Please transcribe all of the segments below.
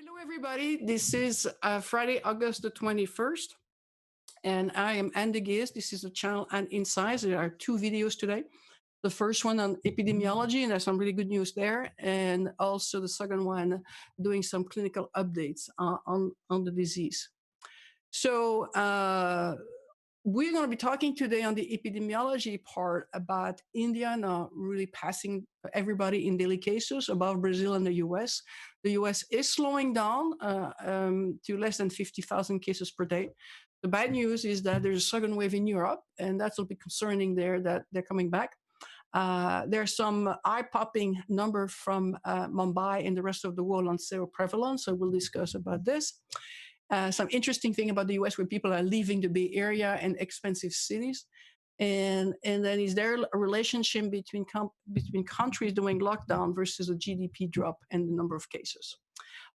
Hello, everybody. This is Friday, August the 21st, and I am Anne DeGheest. This is the channel and Insights. There are two videos today. The first one on epidemiology, and there's some really good news there, and also the second one doing some clinical updates on the disease. So we're going to be talking today on the epidemiology part about India now really passing everybody in daily cases above Brazil and the US. The US is slowing down to less than 50,000 cases per day. The bad news is that there's a second wave in Europe, and that's a bit concerning there that they're coming back. There's some eye-popping number from Mumbai and the rest of the world on seroprevalence, so we'll discuss about this. Some interesting thing about the US where people are leaving the Bay Area and expensive cities. And then is there a relationship between countries doing lockdown versus a GDP drop and the number of cases?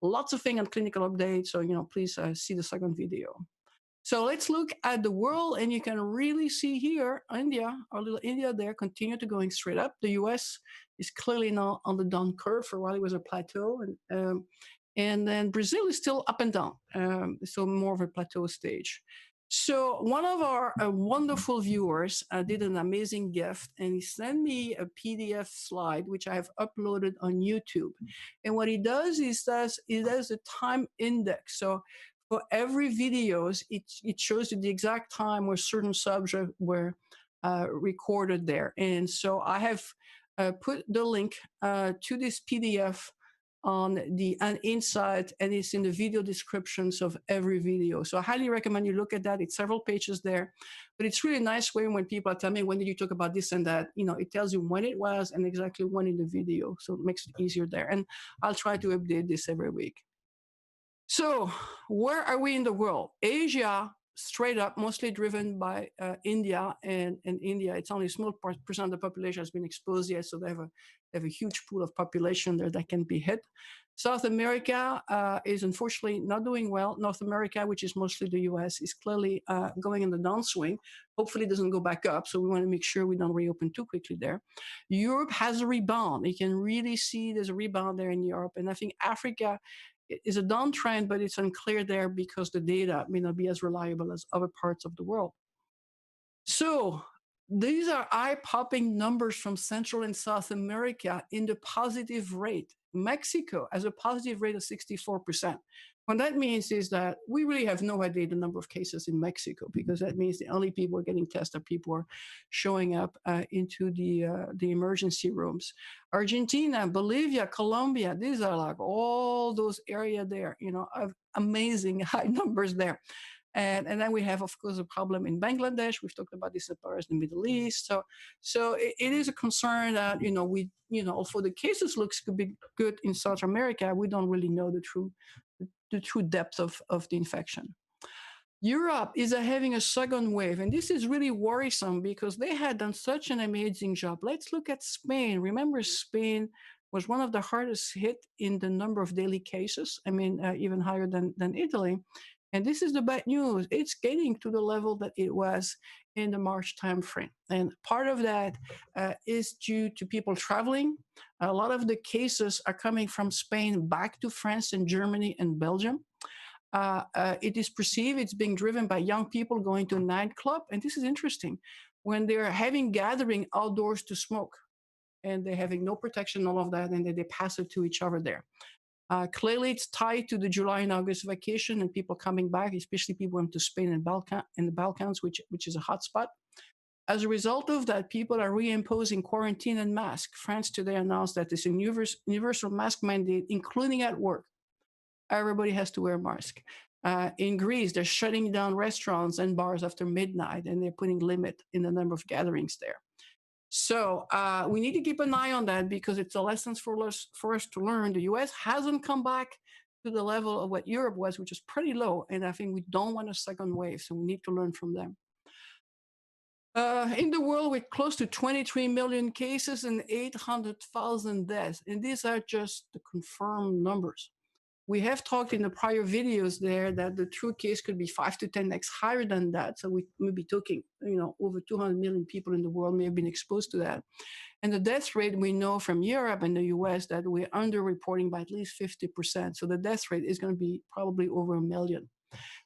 Lots of things on clinical updates. So, please see the second video. So let's look at the world, and you can really see here, India, our little India there, continue to going straight up. The US is clearly now on the down curve. For a while it was a plateau, and then Brazil is still up and down, so more of a plateau stage. So one of our wonderful viewers did an amazing gift, and he sent me a PDF slide, which I have uploaded on YouTube. And what he does is he does a time index. So for every videos, it shows you the exact time where certain subjects were recorded there. And so I have put the link to this PDF on the Insight, and it's in the video descriptions of every video. So I highly recommend you look at that. It's several pages there, but it's really a nice way when people tell me, when did you talk about this and that? It tells you when it was and exactly when in the video. So it makes it easier there. And I'll try to update this every week. So where are we in the world? Asia, straight up, mostly driven by India, and India, it's only a small percent of the population has been exposed yet, so they have a huge pool of population there that can be hit. South America is unfortunately not doing well. North America, which is mostly the US, is clearly going in the downswing. Hopefully it doesn't go back up, so we want to make sure we don't reopen too quickly there. Europe has a rebound. You can really see there's a rebound there in Europe, and I think Africa is a downtrend, but it's unclear there because the data may not be as reliable as other parts of the world. So these are eye-popping numbers from Central and South America in the positive rate. Mexico has a positive rate of 64%. What that means is that we really have no idea the number of cases in Mexico, because that means the only people getting tested are people who are showing up into the emergency rooms. Argentina, Bolivia, Colombia, these are like all those areas there, of amazing high numbers there. And then we have, of course, a problem in Bangladesh. We've talked about this as far as the Middle East. So it is a concern that, although the cases looks could be good in South America, we don't really know the true depth of the infection. Europe is having a second wave, and this is really worrisome because they had done such an amazing job. Let's look at Spain. Remember, Spain was one of the hardest hit in the number of daily cases. Even higher than Italy. And this is the bad news. It's getting to the level that it was in the March timeframe. And part of that is due to people traveling. A lot of the cases are coming from Spain back to France and Germany and Belgium. It is perceived it's being driven by young people going to a nightclub. And this is interesting. When they're having gathering outdoors to smoke, and they're having no protection, all of that, and then they pass it to each other there. Clearly, it's tied to the July and August vacation and people coming back, especially people went to Spain and the Balkans, which is a hotspot. As a result of that, people are reimposing quarantine and mask. France today announced that there's a universal mask mandate, including at work. Everybody has to wear a mask. In Greece, they're shutting down restaurants and bars after midnight, and they're putting limit in the number of gatherings there. So we need to keep an eye on that because it's a lesson for us to learn. The US hasn't come back to the level of what Europe was, which is pretty low. And I think we don't want a second wave. So we need to learn from them. In the world, with close to 23 million cases and 800,000 deaths. And these are just the confirmed numbers. We have talked in the prior videos there that the true case could be 5 to 10x higher than that. So we may be talking, over 200 million people in the world may have been exposed to that. And the death rate, we know from Europe and the US that we're underreporting by at least 50%. So the death rate is going to be probably over 1 million.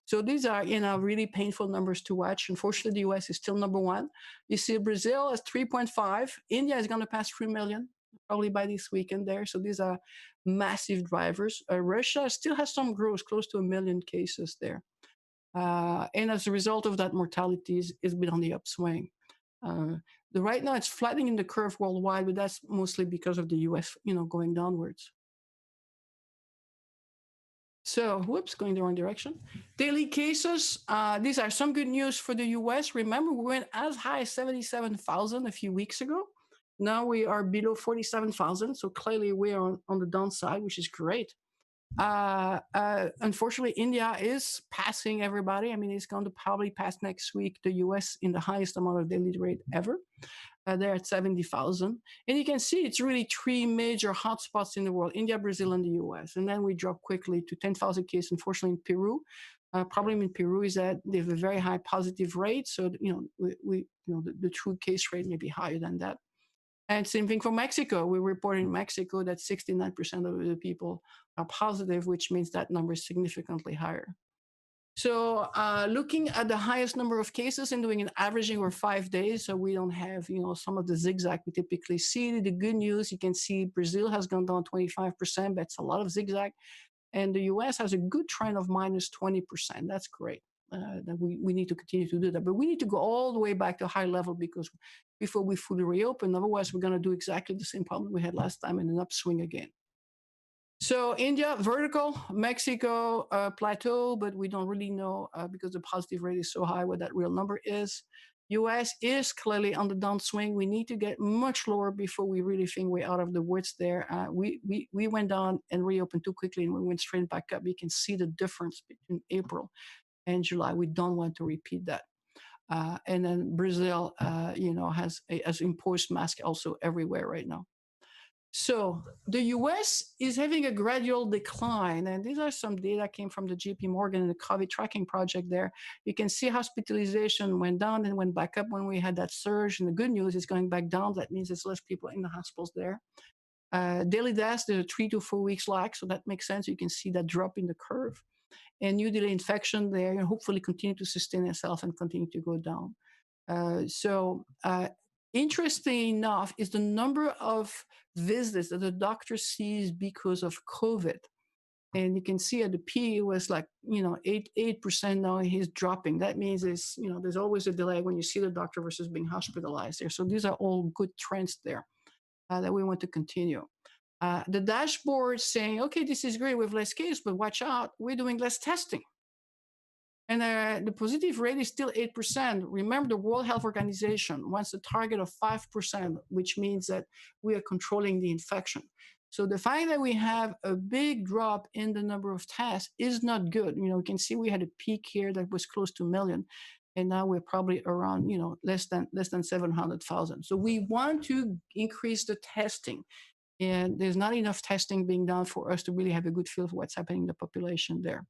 So these are, really painful numbers to watch. Unfortunately, the US is still number one. You see Brazil is 3.5. India is going to pass 3 million probably by this weekend there. So these are massive drivers. Russia still has some growth, close to 1 million cases there. And as a result of that, mortality is been on the upswing. Right now, it's flattening the curve worldwide, but that's mostly because of the US, going downwards. So, whoops, going the wrong direction. Daily cases. These are some good news for the US. Remember, we went as high as 77,000 a few weeks ago. Now we are below 47,000. So clearly we are on the downside, which is great. Unfortunately, India is passing everybody. I mean, it's going to probably pass next week the US in the highest amount of daily rate ever. They're at 70,000. And you can see it's really three major hotspots in the world, India, Brazil, and the US. And then we drop quickly to 10,000 cases, unfortunately, in Peru. Problem in Peru is that they have a very high positive rate. So, the true case rate may be higher than that. And same thing for Mexico. We report in Mexico that 69% of the people are positive, which means that number is significantly higher. So looking at the highest number of cases and doing an averaging over 5 days, so we don't have, some of the zigzag we typically see. The good news, you can see Brazil has gone down 25%, but it's a lot of zigzag. And the US has a good trend of minus 20%. That's great. That we need to continue to do that. But we need to go all the way back to high level because before we fully reopen, otherwise we're going to do exactly the same problem we had last time in an upswing again. So India, vertical, Mexico, plateau, but we don't really know because the positive rate is so high what that real number is. US is clearly on the downswing. We need to get much lower before we really think we're out of the woods there. We went down and reopened too quickly and we went straight back up. You can see the difference between April and July. We don't want to repeat that. And then Brazil, has imposed masks also everywhere right now. So the US is having a gradual decline. And these are some data came from the JP Morgan and the COVID tracking project there. You can see hospitalization went down and went back up when we had that surge. And the good news is going back down. That means there's less people in the hospitals there. Daily deaths, there's a 3 to 4 weeks lag. So that makes sense. You can see that drop in the curve. And new daily infection there, and hopefully continue to sustain itself and continue to go down. Interesting enough is the number of visits that the doctor sees because of COVID. And you can see at the P was like, 8%. Now he's dropping. That means there's always a delay when you see the doctor versus being hospitalized there. So these are all good trends there that we want to continue. The dashboard saying, okay, this is great with less cases, but watch out, we're doing less testing. And the positive rate is still 8%. Remember, the World Health Organization wants a target of 5%, which means that we are controlling the infection. So the fact that we have a big drop in the number of tests is not good. You can see we had a peak here that was close to 1 million. And now we're probably around, less than 700,000. So we want to increase the testing. And there's not enough testing being done for us to really have a good feel for what's happening in the population there.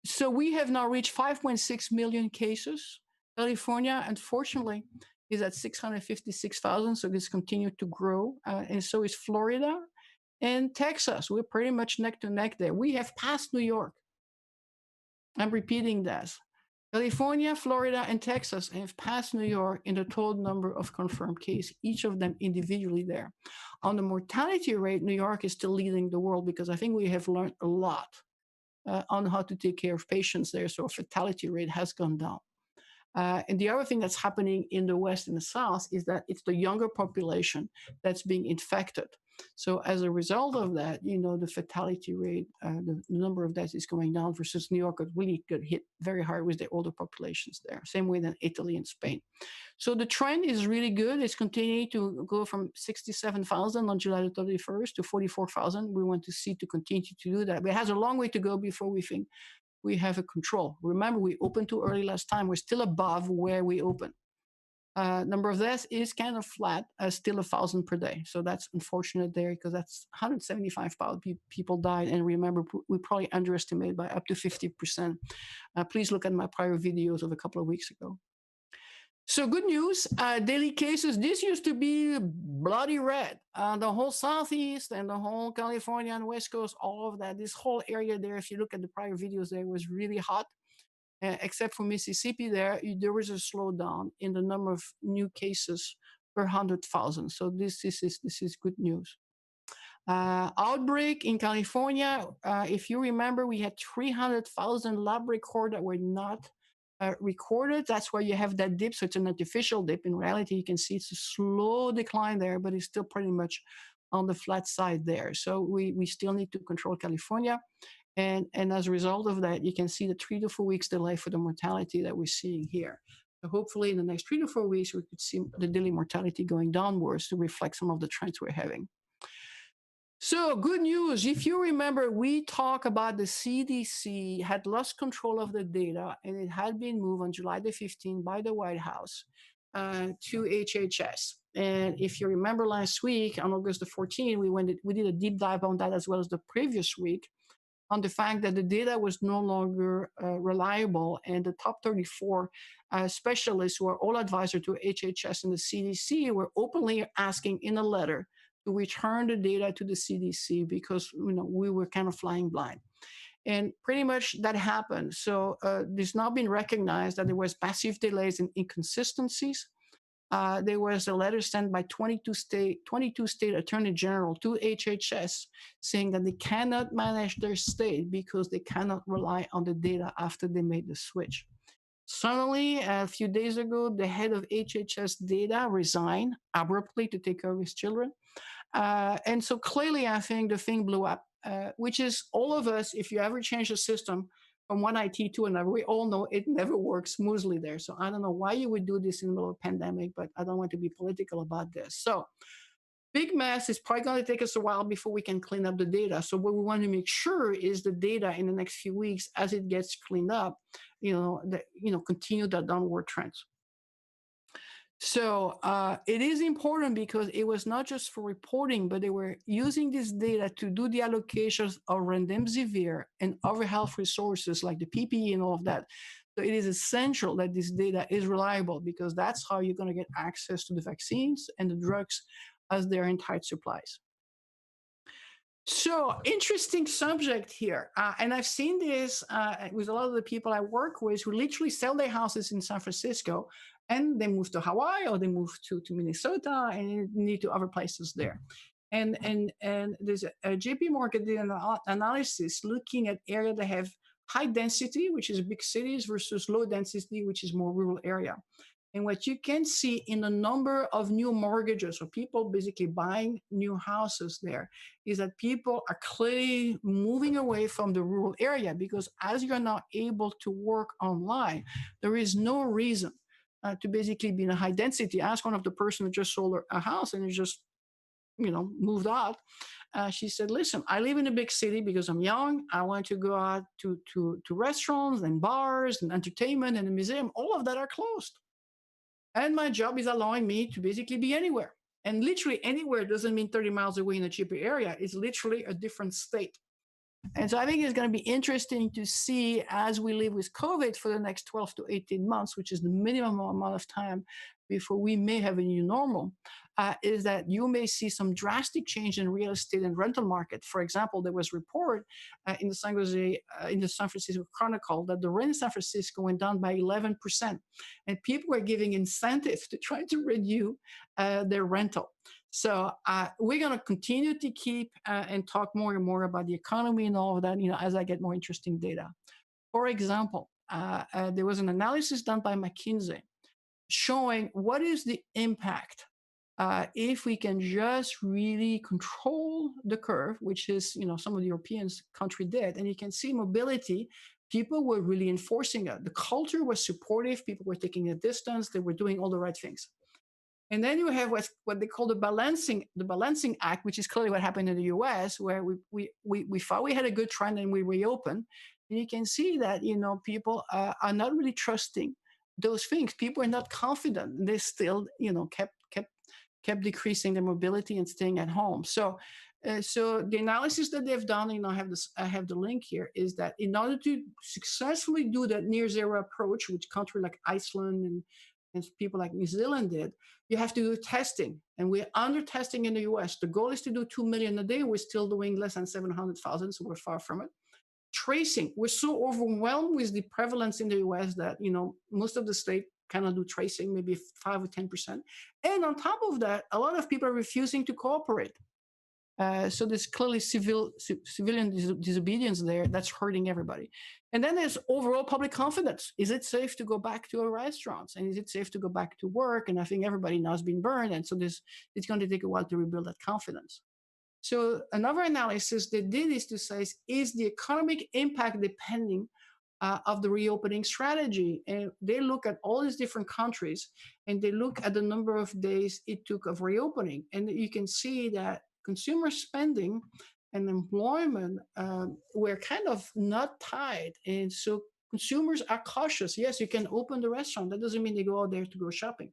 So we have now reached 5.6 million cases. California, unfortunately, is at 656,000. So this continued to grow. And so is Florida and Texas. We're pretty much neck to neck there. We have passed New York. I'm repeating this. California, Florida, and Texas have passed New York in the total number of confirmed cases, each of them individually there. On the mortality rate, New York is still leading the world because I think we have learned a lot on how to take care of patients there. So fatality rate has gone down. And the other thing that's happening in the West and the South is that it's the younger population that's being infected. So as a result of that, the fatality rate, the number of deaths is going down versus New York really got hit very hard with the older populations there. Same way than Italy and Spain. So the trend is really good. It's continuing to go from 67,000 on July the 31st to 44,000. We want to see to continue to do that. But it has a long way to go before we think we have a control. Remember, we opened too early last time. We're still above where we opened. Number of deaths is kind of flat, still 1,000 per day. So that's unfortunate there because that's 175 people died. And remember, we probably underestimated by up to 50%. Please look at my prior videos of a couple of weeks ago. So good news, daily cases. This used to be bloody red. The whole Southeast and the whole California and West Coast, all of that, this whole area there, if you look at the prior videos there, was really hot. Except for Mississippi there was a slowdown in the number of new cases per 100,000. So this is good news. Outbreak in California, if you remember, we had 300,000 lab records that were not recorded. That's why you have that dip. So it's an artificial dip. In reality, you can see it's a slow decline there, but it's still pretty much on the flat side there. So we still need to control California. And as a result of that, you can see the 3 to 4 weeks delay for the mortality that we're seeing here. So hopefully in the next 3 to 4 weeks, we could see the daily mortality going downwards to reflect some of the trends we're having. So good news. If you remember, we talked about the CDC had lost control of the data, and it had been moved on July the 15th by the White House to HHS. And if you remember last week, on August the 14th, we did a deep dive on that as well as the previous week, on the fact that the data was no longer reliable, and the top 34 specialists who are all advisors to HHS and the CDC were openly asking in a letter to return the data to the CDC because we were kind of flying blind. And pretty much that happened. So there's now been recognized that there was massive delays and inconsistencies. There was a letter sent by 22 state attorney general to HHS saying that they cannot manage their state because they cannot rely on the data after they made the switch. Suddenly, a few days ago, the head of HHS data resigned abruptly to take care of his children. And so clearly, I think the thing blew up, which is all of us, if you ever change the system from one IT to another, we all know it never works smoothly there. So I don't know why you would do this in the middle of a pandemic, but I don't want to be political about this. So big mess. It's probably going to take us a while before we can clean up the data. So what we want to make sure is the data in the next few weeks, as it gets cleaned up, continue that downward trend. So it is important because it was not just for reporting, but they were using this data to do the allocations of remdesivir and other health resources like the PPE and all of that. So it is essential that this data is reliable because that's how you're going to get access to the vaccines and the drugs as they're in tight supplies. So interesting subject here. And I've seen this with a lot of the people I work with who literally sell their houses in San Francisco and they move to Hawaii or they move to Minnesota and need to other places there. And there's a JP Morgan did an analysis looking at areas that have high density, which is big cities, versus low density, which is more rural area. And what you can see in the number of new mortgages, or people basically buying new houses there, is that people are clearly moving away from the rural area because as you're not able to work online, there is no reason to basically be in a high density. Ask one of the person who just sold a house and just moved out. She said, listen, I live in a big city because I'm young. I want to go out to restaurants and bars and entertainment and a museum. All of that are closed. And my job is allowing me to basically be anywhere. And literally anywhere doesn't mean 30 miles away in a cheaper area. It's literally a different state. And so I think it's going to be interesting to see as we live with COVID for the next 12 to 18 months, which is the minimum amount of time before we may have a new normal, is that you may see some drastic change in real estate and rental market. For example, there was a report in the San Francisco Chronicle that the rent in San Francisco went down by 11%. And people were giving incentives to try to renew their rental. So we're going to continue to keep and talk more and more about the economy and all of that, as I get more interesting data. For example, there was an analysis done by McKinsey showing what is the impact if we can just really control the curve, which is, some of the European countries did. And you can see mobility. People were really enforcing it. The culture was supportive. People were taking a distance. They were doing all the right things. And then you have what they call the balancing act, which is clearly what happened in the US, where we thought we had a good trend and we reopened. And you can see that, people are not really trusting those things. People are not confident. They still, kept decreasing their mobility and staying at home. So the analysis that they've done, I have the link here, is that in order to successfully do that near zero approach, which countries like Iceland and people like New Zealand did, you have to do testing. And we're under testing in the US. The goal is to do 2 million a day. We're still doing less than 700,000, so we're far from it. Tracing, we're so overwhelmed with the prevalence in the US that, most of the state cannot do tracing, maybe 5 or 10%. And on top of that, a lot of people are refusing to cooperate. So there's clearly civilian disobedience there that's hurting everybody. And then there's overall public confidence. Is it safe to go back to a restaurant? And is it safe to go back to work? And I think everybody now has been burned. And so it's going to take a while to rebuild that confidence. So another analysis they did is to say, is the economic impact depending of the reopening strategy? And they look at all these different countries and they look at the number of days it took of reopening. And you can see that consumer spending and employment were kind of not tied. And so consumers are cautious. Yes, you can open the restaurant. That doesn't mean they go out there to go shopping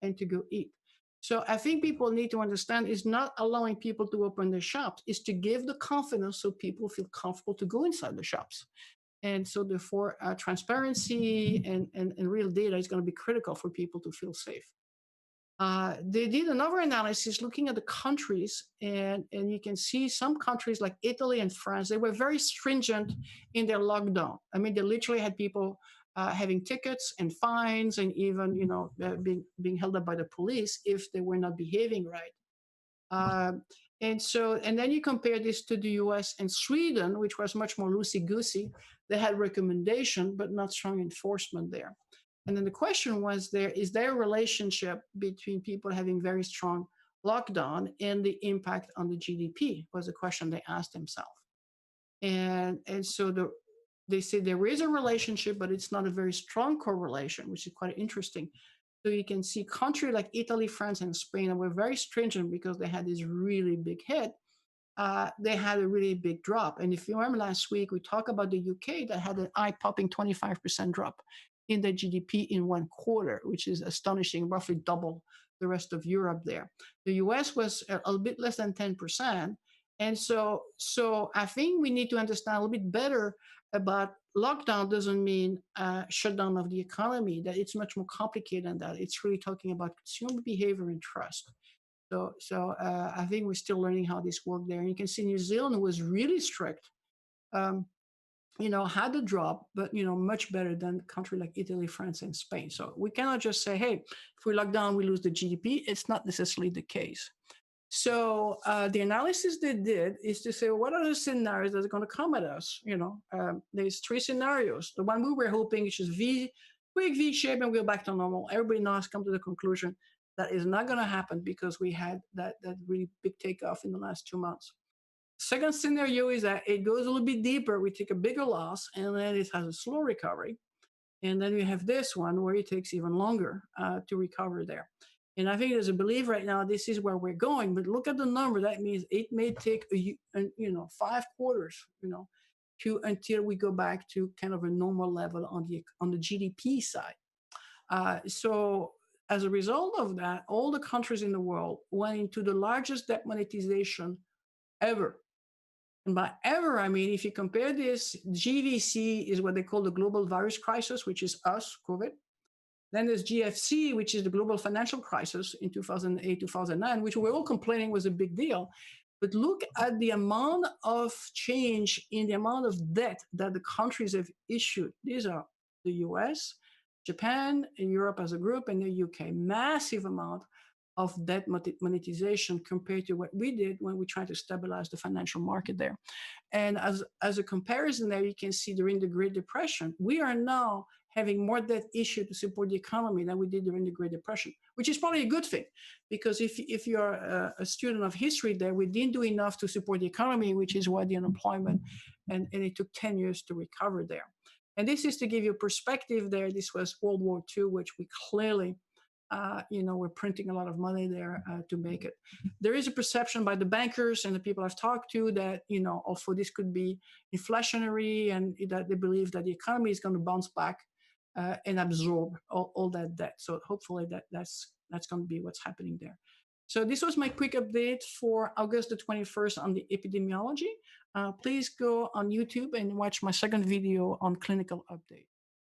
and to go eat. So I think people need to understand is not allowing people to open their shops, is to give the confidence so people feel comfortable to go inside the shops. And so therefore, transparency and real data is going to be critical for people to feel safe. They did another analysis looking at the countries, and you can see some countries like Italy and France, they were very stringent in their lockdown. I mean, they literally had people having tickets and fines and even, being held up by the police if they were not behaving right. And then you compare this to the US and Sweden, which was much more loosey-goosey. They had recommendation, but not strong enforcement there. And then the question was is there a relationship between people having very strong lockdown and the impact on the GDP was a question they asked themselves. And so they say there is a relationship, but it's not a very strong correlation, which is quite interesting. So you can see countries like Italy, France, and Spain were very stringent because they had this really big hit. They had a really big drop. And if you remember last week, we talked about the UK that had an eye-popping 25% drop in the GDP in 1 quarter, which is astonishing, roughly double the rest of Europe there. The US was a bit less than 10%. And so I think we need to understand a little bit better about lockdown doesn't mean shutdown of the economy, that it's much more complicated than that. It's really talking about consumer behavior and trust. So I think we're still learning how this worked there. And you can see New Zealand was really strict, had a drop, but, much better than a country like Italy, France, and Spain. So we cannot just say, hey, if we lock down, we lose the GDP. It's not necessarily the case. So the analysis they did is to say, what are the scenarios that are going to come at us? There's 3 scenarios. The one we were hoping is just quick V shape and we're back to normal. Everybody now has come to the conclusion that is not going to happen because we had that really big takeoff in the last 2 months. Second scenario is that it goes a little bit deeper. We take a bigger loss and then it has a slow recovery. And then we have this one where it takes even longer to recover there. And I think there's a belief right now this is where we're going. But look at the number. That means it may take 5 quarters, until we go back to kind of a normal level on the GDP side. So as a result of that, all the countries in the world went into the largest debt monetization ever. And by ever, I mean, if you compare this, GVC is what they call the global virus crisis, which is us, COVID. Then there's GFC, which is the global financial crisis in 2008, 2009, which we're all complaining was a big deal. But look at the amount of change in the amount of debt that the countries have issued. These are the US, Japan, and Europe as a group, and the UK. Massive amount of debt monetization compared to what we did when we tried to stabilize the financial market there. And as a comparison there, you can see during the Great Depression, we are now having more debt issued to support the economy than we did during the Great Depression, which is probably a good thing, because if you're a student of history there, we didn't do enough to support the economy, which is why the unemployment, and it took 10 years to recover there. And this is to give you perspective there. This was World War II, which we clearly, we're printing a lot of money there to make it. There is a perception by the bankers and the people I've talked to that, also this could be inflationary and that they believe that the economy is going to bounce back and absorb all that debt. So hopefully that's going to be what's happening there. So this was my quick update for August the 21st on the epidemiology. Please go on YouTube and watch my second video on clinical update.